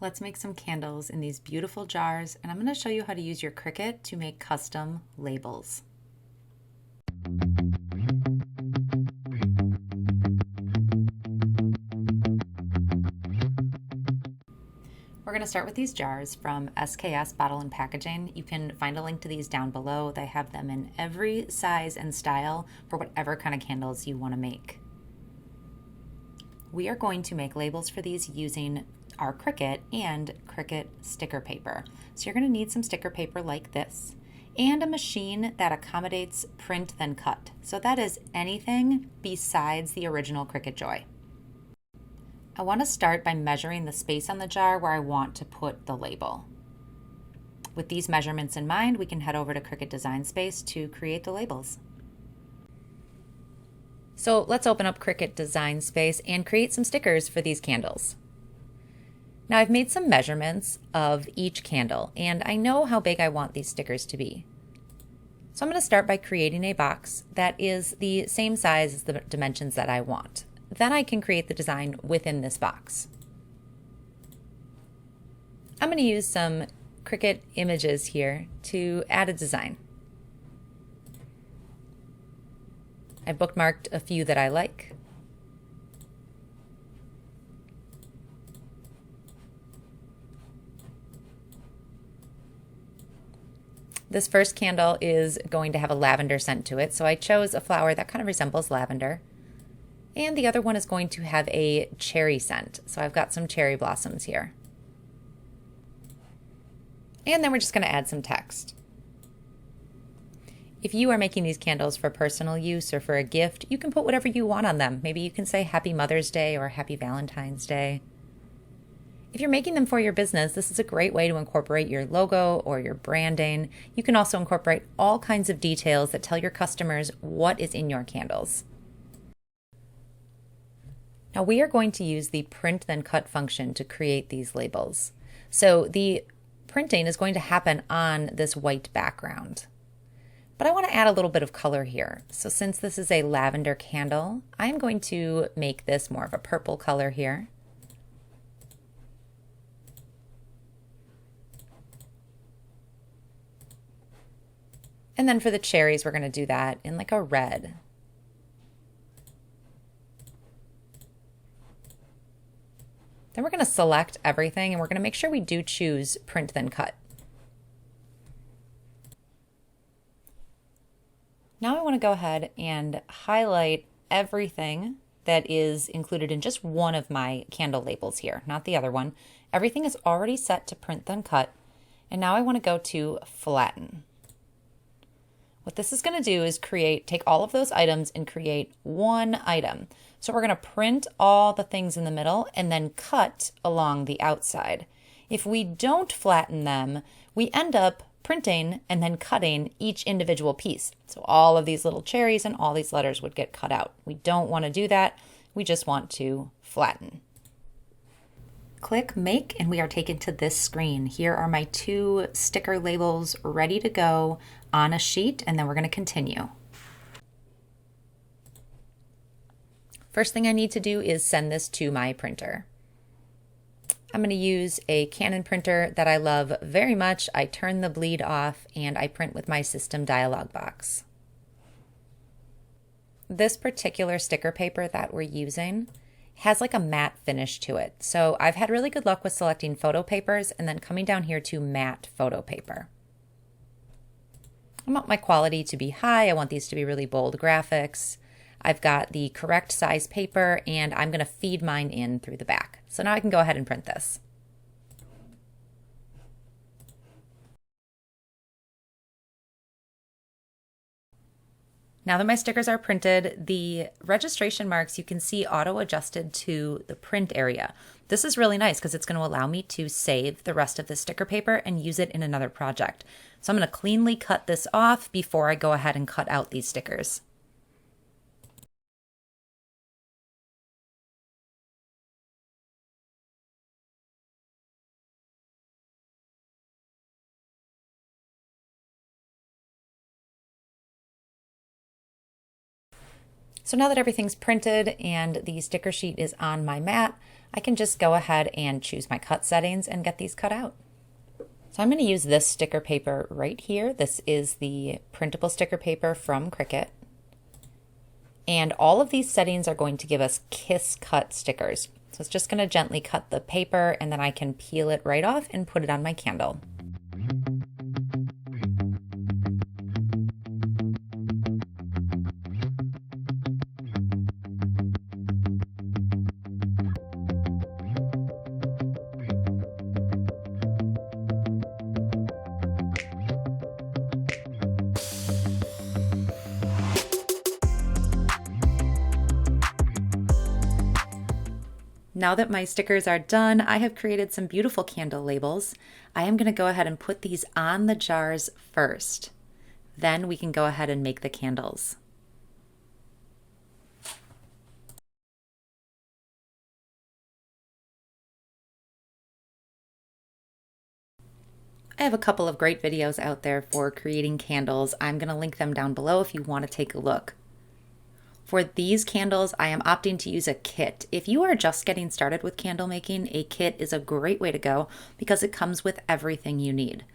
Let's make some candles in these beautiful jars, and I'm going to show you how to use your Cricut to make custom labels. We're going to start with these jars from SKS Bottle and Packaging. You can find a link to these down below. They have them in every size and style for whatever kind of candles you want to make. We are going to make labels for these using our Cricut and Cricut sticker paper. So you're going to need some sticker paper like this and a machine that accommodates print then cut. So that is anything besides the original Cricut Joy. I want to start by measuring the space on the jar where I want to put the label. With these measurements in mind, we can head over to Cricut Design Space to create the labels. So let's open up Cricut Design Space and create some stickers for these candles. Now I've made some measurements of each candle and I know how big I want these stickers to be. So I'm going to start by creating a box that is the same size as the dimensions that I want. Then I can create the design within this box. I'm going to use some Cricut images here to add a design. I bookmarked a few that I like. This first candle is going to have a lavender scent to it, so I chose a flower that kind of resembles lavender. And the other one is going to have a cherry scent, so I've got some cherry blossoms here. And then we're just going to add some text. If you are making these candles for personal use or for a gift, you can put whatever you want on them. Maybe you can say Happy Mother's Day or Happy Valentine's Day. If you're making them for your business, this is a great way to incorporate your logo or your branding. You can also incorporate all kinds of details that tell your customers what is in your candles. Now we are going to use the print then cut function to create these labels. So the printing is going to happen on this white background. But I want to add a little bit of color here. So since this is a lavender candle, I'm going to make this more of a purple color here. And then for the cherries, we're going to do that in like a red. Then we're going to select everything and we're going to make sure we do choose print then cut. Now I want to go ahead and highlight everything that is included in just one of my candle labels here, not the other one. Everything is already set to print then cut. And now I want to go to flatten. What this is going to do is take all of those items and create one item. So we're going to print all the things in the middle and then cut along the outside. If we don't flatten them, we end up printing and then cutting each individual piece. So all of these little cherries and all these letters would get cut out. We don't want to do that. We just want to flatten. Click Make and we are taken to this screen. Here are my two sticker labels ready to go on a sheet, and then we're going to continue. First thing I need to do is send this to my printer. I'm going to use a Canon printer that I love very much. I turn the bleed off and I print with my system dialog box. This particular sticker paper that we're using has like a matte finish to it. So I've had really good luck with selecting photo papers and then coming down here to matte photo paper. I want my quality to be high. I want these to be really bold graphics. I've got the correct size paper and I'm going to feed mine in through the back. So now I can go ahead and print this. Now that my stickers are printed, the registration marks you can see auto adjusted to the print area. This is really nice because it's going to allow me to save the rest of the sticker paper and use it in another project. So I'm going to cleanly cut this off before I go ahead and cut out these stickers. So now that everything's printed and the sticker sheet is on my mat, I can just go ahead and choose my cut settings and get these cut out. So I'm going to use this sticker paper right here. This is the printable sticker paper from Cricut. And all of these settings are going to give us kiss cut stickers. So it's just going to gently cut the paper and then I can peel it right off and put it on my candle. Now that my stickers are done, I have created some beautiful candle labels. I am going to go ahead and put these on the jars first. Then we can go ahead and make the candles. I have a couple of great videos out there for creating candles. I'm going to link them down below if you want to take a look. For these candles, I am opting to use a kit. If you are just getting started with candle making, a kit is a great way to go because it comes with everything you need.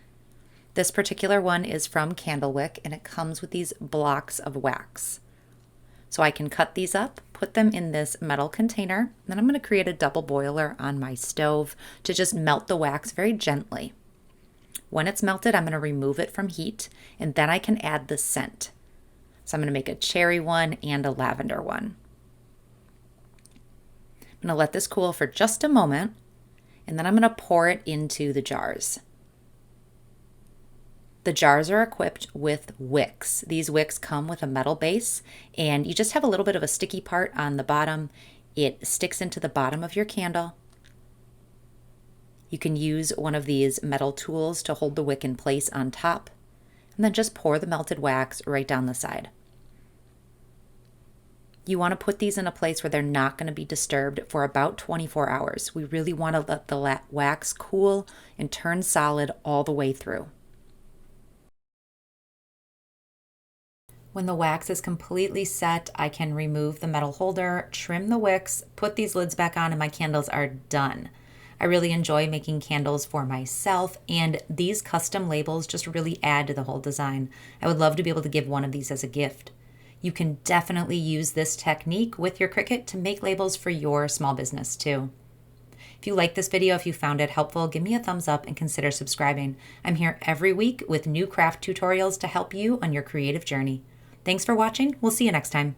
This particular one is from Candlewic and it comes with these blocks of wax. So I can cut these up, put them in this metal container, then I'm going to create a double boiler on my stove to just melt the wax very gently. When it's melted, I'm going to remove it from heat and then I can add the scent. So I'm going to make a cherry one and a lavender one. I'm going to let this cool for just a moment, and then I'm going to pour it into the jars. The jars are equipped with wicks. These wicks come with a metal base, and you just have a little bit of a sticky part on the bottom. It sticks into the bottom of your candle. You can use one of these metal tools to hold the wick in place on top, and then just pour the melted wax right down the side. You want to put these in a place where they're not going to be disturbed for about 24 hours. We really want to let the wax cool and turn solid all the way through. When the wax is completely set, I can remove the metal holder, trim the wicks, put these lids back on, and my candles are done. I really enjoy making candles for myself, and these custom labels just really add to the whole design. I would love to be able to give one of these as a gift. You can definitely use this technique with your Cricut to make labels for your small business too. If you like this video, if you found it helpful, give me a thumbs up and consider subscribing. I'm here every week with new craft tutorials to help you on your creative journey. Thanks for watching. We'll see you next time.